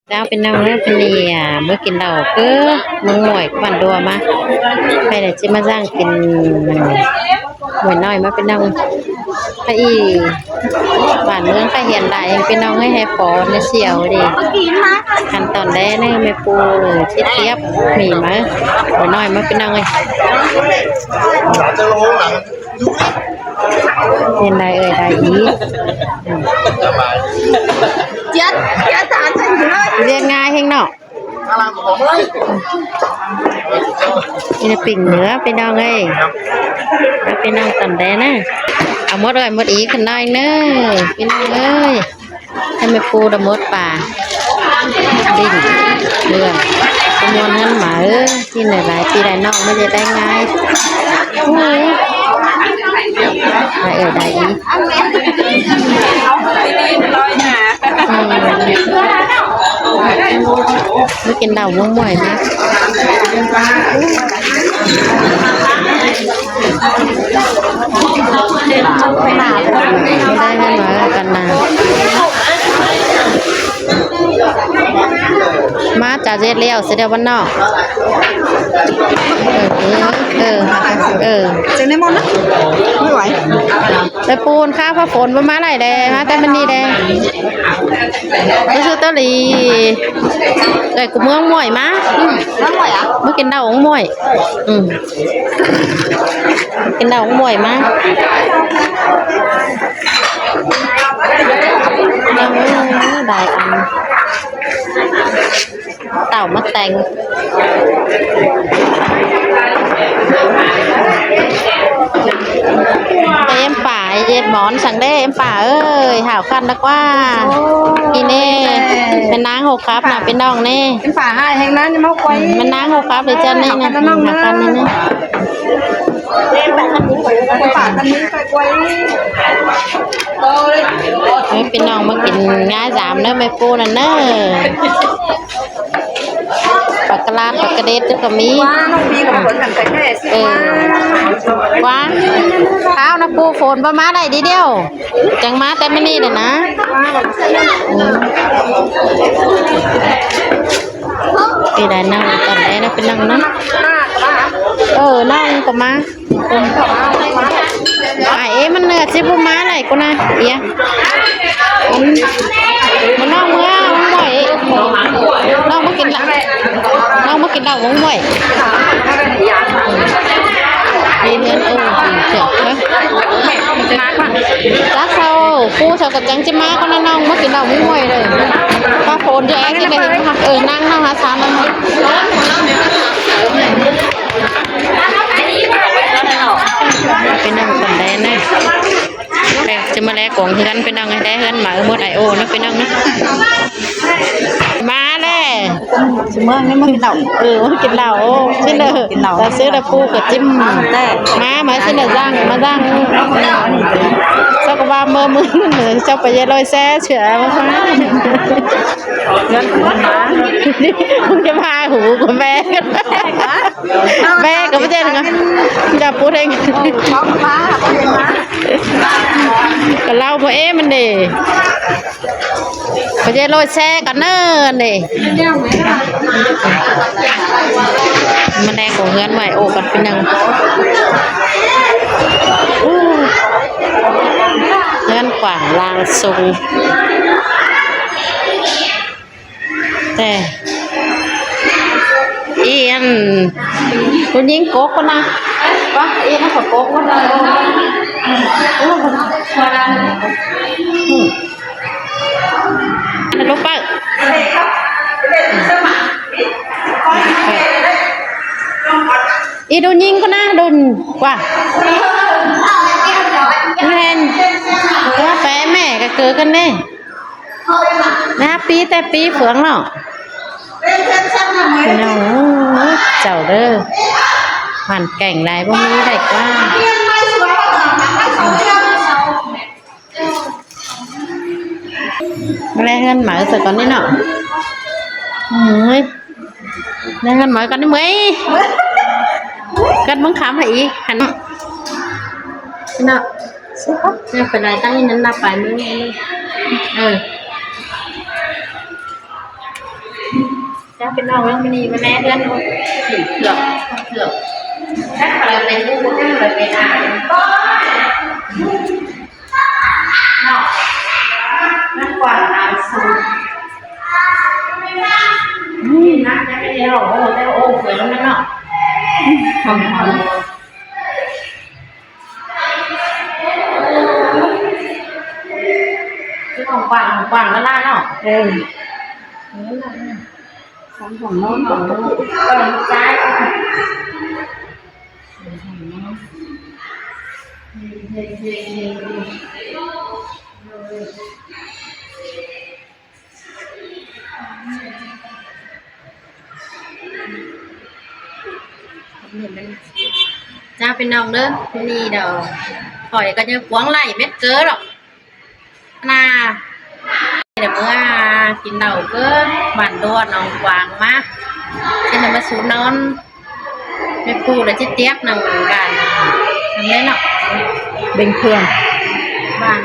เจ้าเป็นน้องเลือเป็นนี่เมื่อกินเหล้าก็มึงหน่วยบันดัวมาไปเดี๋ยวจะมาสร้างกินหน่วยน้อยมาเป็นน้องไปอีบ้านเมืองไปเห็นหลายยังเป็นน้องให้แฮปอในเสี่ยวดิขั้นตอนแรกนี่ไม่ปูเลยชิดเทียบหมีมาหน่วยน้อยมาเป็นน้องเลยเห็นได้ได้อีเจ็ดฐานเรียนง่ายเฮงเนาะนี่ปิ่งเนื้อไปน้องเอ้ยไปน้องตันแดนะเอาหมดเลยหมดอีกขันได้เนอะพี่น้องเอ้ยให้ไม่ปูดมดป่าดิ่งเรื่องจำนวนนั้นหมาที่ไหนหลายปีหลายน้องไม่ได้ง่ายได้ได้อีไม่กินเหล้าม่วงม่วยนะไม่ได้กันมากันนามาจ่าเจ็ดเลี้ยวเสียวันนอกเจนได้หมดนะไม่ไหวไปปูนข้าวพระฝนประมาณไหนแดงฮะแต่มันนี่แดงก็คือตะลีแต่กูเมืองมวยมาน้ำไหวอ่ะเมื่อกินดาวของมวยกินดาวของมวยมาได้อันเต่ามาแต่งเอ็มป่าเย็ดหมอนสั่งได้เอ็มป่าเอ้ยหาวคันนักว่าอีเน่เป็นนางหกครับน่ะเป็นน้องเน่เป็นป่าให้แห่งนั้นยังไม่ควายมันนางหกครับเลยเจ้าเน่นะหาวคันนี่นะป่าคันนี้ไปควายเป็นน้องมากินง่ายสามเนอะไม่ปูนั่นเนอะปากกลาดปากกระเด็ดก็มีว้าน้องพีกับฝนกันไปแค่ว้าข้าวนะปูฝนประมาณไหนดีเดียวจังมาแต่ไม่นี่เลยนะปีใดนั่งตอนไหนนะเป็นนั่งนะนั่งก็มามันเหนื่อยสิพูมาไหนกูนะเอียมันน้องเมื่อมันบ่อยน้องมากินเหล้ามันบ่อยนี่เงินเสียไหมจ้าเขาปูเขากับจังจิมาก็น้องมากินเหล้ามันบ่อยเลยป้าโฟนจะแอ๊กจะได้นั่งหาชานั่งไปนั่งกันได้นะจะมาแลกของที่นั่นไปนั่งให้ได้เฮือนหมาเมื่อไอโอนะไปนั่งนะมาเลยเมื่อนี่มากินเหล้ากินเหล้าชิ้นเด้อแต่ซื้อแต่ปูกับจิ้มมาชิ้นเด้อจ้างมาจ้างสักว่ามือเจ้าไปยัยลอยแซ่เฉื่อยมาฟ้าเงินมันมามึงจะพาหูกับแม่กับประเทศไงจะพูดเองก็เล่าพอมันดีไปเจอลอยแซ่กันเนิ่นดิมันแดงของเงินใหม่โอ้กันเป็นยังเงินกว่างลางทรงแต่อันคุณยิงโก๊กนะวะนั่นก็โก๊กก็ได้ลูกป้าโดนยิงก็นะโดนว่าแม่ว่าแฟแม่ก็เกิดกันแน่นะปีแต่ปีเฟืองเนาะพี่น้องเจ้าเด้อมันแก่งไรพวกนี้ได้กว่าแรงเงินหมายสักก่อนนี่เนาะแรงเงินหมายกันได้ไหมกันบังคับให้อีกหันเนาะเนี่ยเป็นไรตั้งนั้นนับไปมึง เจ้าเป็นน้องแล้วมันนี่มาแม่เดือนเกือบถ้าเราเป็นลูกถ้าเราเป็นก็เนาะนั่นกว่าน้ำซุปนักจะไปเที่ยวโอ้เที่ยวโอ้เกิดแล้วนั่นเนาะหอมคือของกว่างแล้วล่ะเนาะของน้องใช่จ้าเป็นน้องเด้อนี่เดี๋ยวถอยก็จะกวางไหลเม็ดเกลือหรอกน่าเดี๋ยวเมื่อกินเหล้าก็บ้านดอนน้องกวางมาเช่นมาสูนอนไม่พูดเลยจะเตี้ยบนั่งกันทำได้เนาะ เบ่งเพื่อน บ้าน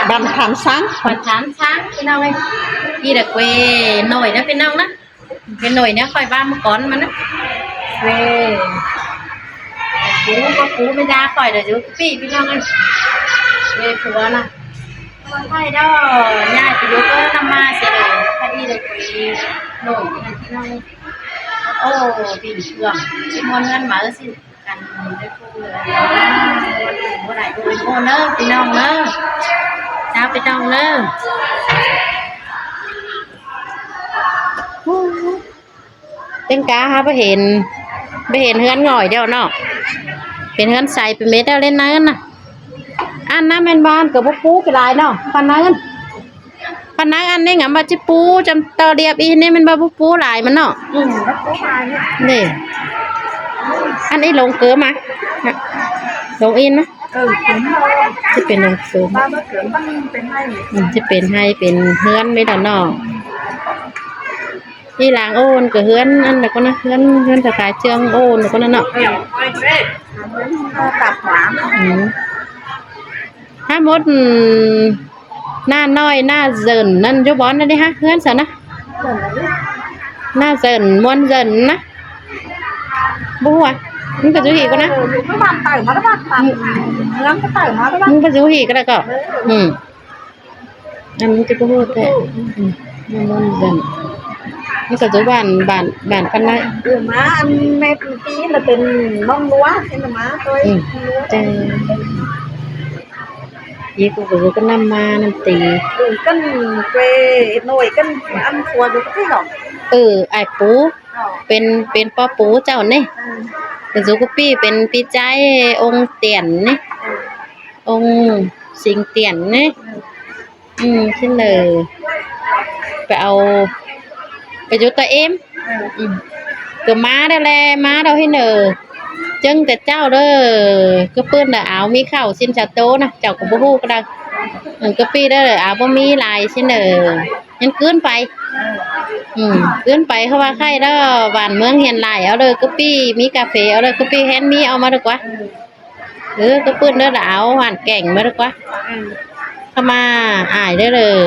บันทันsáng ขวัญช้างพี่น้องเลยพี่เด็กเวหน่อยนะพี่น้องนะเป็นหน่อยเนี่ยคอยบ้านมาก่อนมันนะเวปูไม่ได้คอยเดี๋ยวจะพี่น้องเลยเวผัวนะใช่ด้อย่าไปดูก็ทำมาเสียเลยพอดีเด็กเวหน่อยพี่น้องโอ้ปีนเชื่อมชิมอนเงินมาสิกันได้พูดเลยวันไหนดูโอ้เนอะพี่น้องเนอะจ้าไปน้องเนอะเป็นกาฮะไปเห็นเฮือนหน่อยเดียวเนาะเป็นเฮือนใส่เป็นเม็ดแล้วเล่นน้ำน่ะอันน้ำแมนบานกับพวกปูไปลายเนาะปันนั้นอันนี้งั้นมาจิปูจำเตอเรียบอีนี่มันบาพวกปูลายมันเนาะแล้วปูหายเนี่ย นี่อันนี้ลงเกลือมาลงอินนะ ถึงเรา จะเป็นลงเกลือ บ้านเกิดบ้านเป็นให้ จะเป็นให้เป็นเฮือนไม่ดอนนอกที่ล้างโอนกับเฮือนอันแล้วก็นะเฮือนสะขายเชืองโอนแล้วก็นั่นเนาะ ตัดหวาน ถ้ามดหน้าน้อยหน้าเจินนั่นยุบอนนั่นดิฮะเฮือนสันนะหน้าเจินม้วนเจินนะบัวมึงไปจูหีก็นะ ก็บ้านเต่ามาแล้วบ้านเมืองก็เต่ามาแล้วบ้าน มึงไปจูหีก็ได้ก็อันนี้จะพูดแต่ม้วนเจินนี่ก็จูบ้านกันได้ ม้าอันแม่ปีเราเป็นน้องลัวเป็นม้าตัว แต่ยี่กูก็นำมาน้ำตี cân về nồi cân ăn thua được cái hỏng ไอ้ปูเป็นป้อปูเจ้านี่แต่จูกุปี้เป็นพี่ใจองค์เตียนนี่องค์สิงเตียนนี่ขึ้นเลยไปเอาไปจูตัวเอ็มก็มาได้แลมาเราให้เนอจึงแต่เจ้าเด้อก็เปื้อนแต่เอามีข้าวชิ้นชาโต้นะเจ้ากับบูฮูก็ได้ก็ปี้ได้เลยเอาบ่มีลายชิ้นเนอยันเกินไปเกินไปเขาว่าใครแล้วบ้านเมืองเฮียนหลายเอาเลยก็ปี้มีกาแฟเอาเลยก็ปี้แฮนมีเอามาดีกว่าก็เปื้อนเด้อเอาหวานแก่งมาดีกว่าเข้ามาอ่ายได้เลย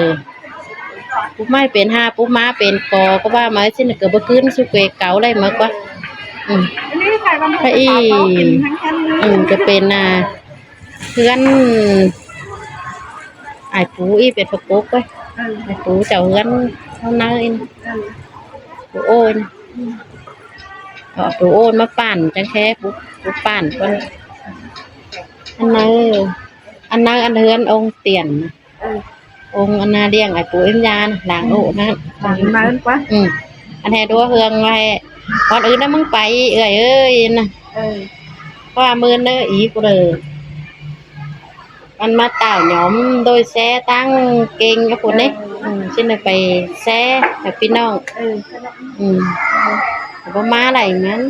ปุ๊บไม่เป็นห้าปุ๊บมาเป็นกอก็ว่ามาชิ้นเกิดบ่ขึ้นสุเกเก่าอะไรมากกว่าพระอีจะเป็นเพื่อนไอ้ปูอีเป็นประกบไว้ไอ้ปูเจ้าเพื่อนเขาเนยปูโอนปูโอนมาปั่นจังแค่ปูปั่นคนอันเฮือนองค์เตียนองค์อันนาเลี้ยงไอ้ปูเอ็มยานหลังโอ้นั่นมาเอิ้นกว่าอันแห่ดัวเฮืองไว้ก่อนอื่นนะมึงไปเอ้ยนะว่ามือเนออีกูเลยมันมาต่าวหยอมโดยแซ่ตั้งเก่งกับคนนี้ฉันเลยไปแซ่กับพี่น้องแต่ว่ามาอะไรงั้น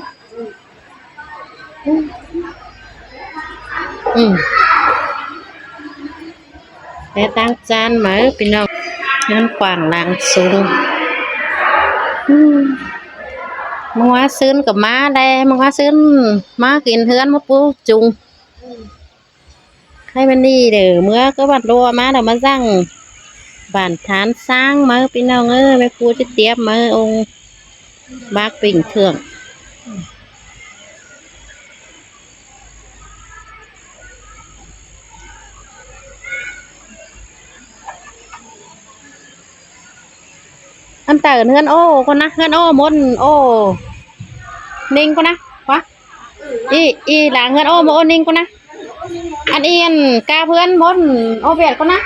แซ่ตั้งจานมาพี่น้องนั่นกว่างลางสูงมึงว่าซื้อกับม้าได้มึงว่าซื้อม้ากินเฮือนมาปูจุงให้มันดีเด้อเมื่อก็บัดรัวม้าเดี๋ยวมาสั่ง บ้านฐานสร้างมาพี่น้องเอ้ยแม่ครูจะเตรียมมาองค์บากปิ่งเครื่องอันแต่เฮือนโอ้คนนะเฮือนโอ้มนโอ้นิ่งคนนะวะอีหลังเฮือนโอ้มโอ้นิ่งคนนะอันเอียนกาเพื่อนมนโอเบียดคนนะ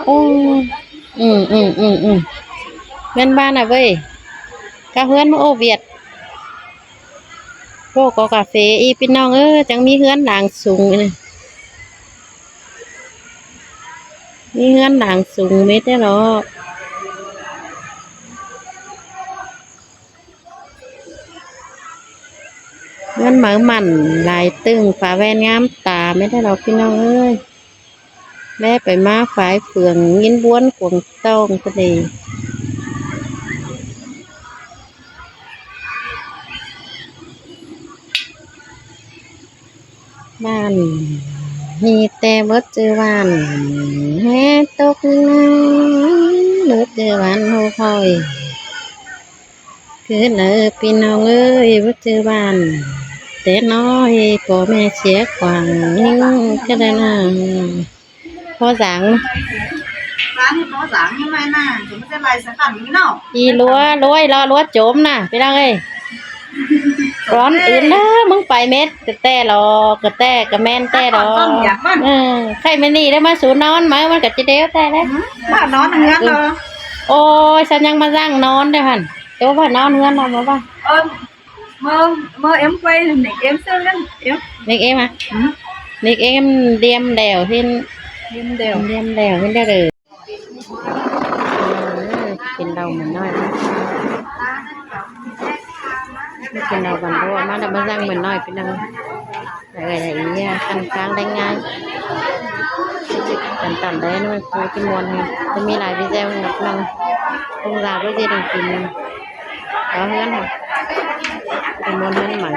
โอ้เงินบ้านอ่ะเว้ยกาเพื่อนมาโอเบียดโลกกาแฟอีพี่น้องจังมีเฮือนหลังสูงนี่มีเฮือนหลังสูงไม่ได้หรอกเฮือนหมามันลายตึงฝาแวนงามตาไม่ได้หรอกพี่น้องแม่ไปมาฝ่ายเฟืองยินบ้วนขวงต้องก็ดีบ้านมีแต่บดเจอวันแห่ตกน้ำบดเจอวันโหคอยคือพี่น้องบดเจอวันแต่น้อยพ่อแม่เสียขวางก็ได้นะพ่อสังร้านที่เขาสั่งยังไงน่ะถึงจะลายสักขันนี้เนาะอีลัวรวยรอลัวโจมน่ะพี่น้องร้อนอื่นนะมึงไปเม็ดกระแตรอกระแตกระแมนแต่รอใครไม่นี่ได้มาสูนอนไหมมันก็จะเดียวแต่แล้วบ้านนอนเงินเหรอโอ้ยฉันยังมาร่างนอนด้วยหันเดี๋ยวว่านอนเงินเรามาบ้างmơ em quay nick em sao lên em nick em à nick em đem đèo trên em đều đem đèo trên đây rồiกินเราเหมือนน้อยไม่กินเราบันโดมาดับมาร่างเหมือนน้อยเป็นนังอะไรอย่างเงี้ยคันค้างได้ง่ายตันได้นู่นคุยกินมวนจะมีหลายวิดีโอนักนังคงราด้วยจะกินแล้วเพื่อนค่ะเป็นมวนเพื่อนหมัน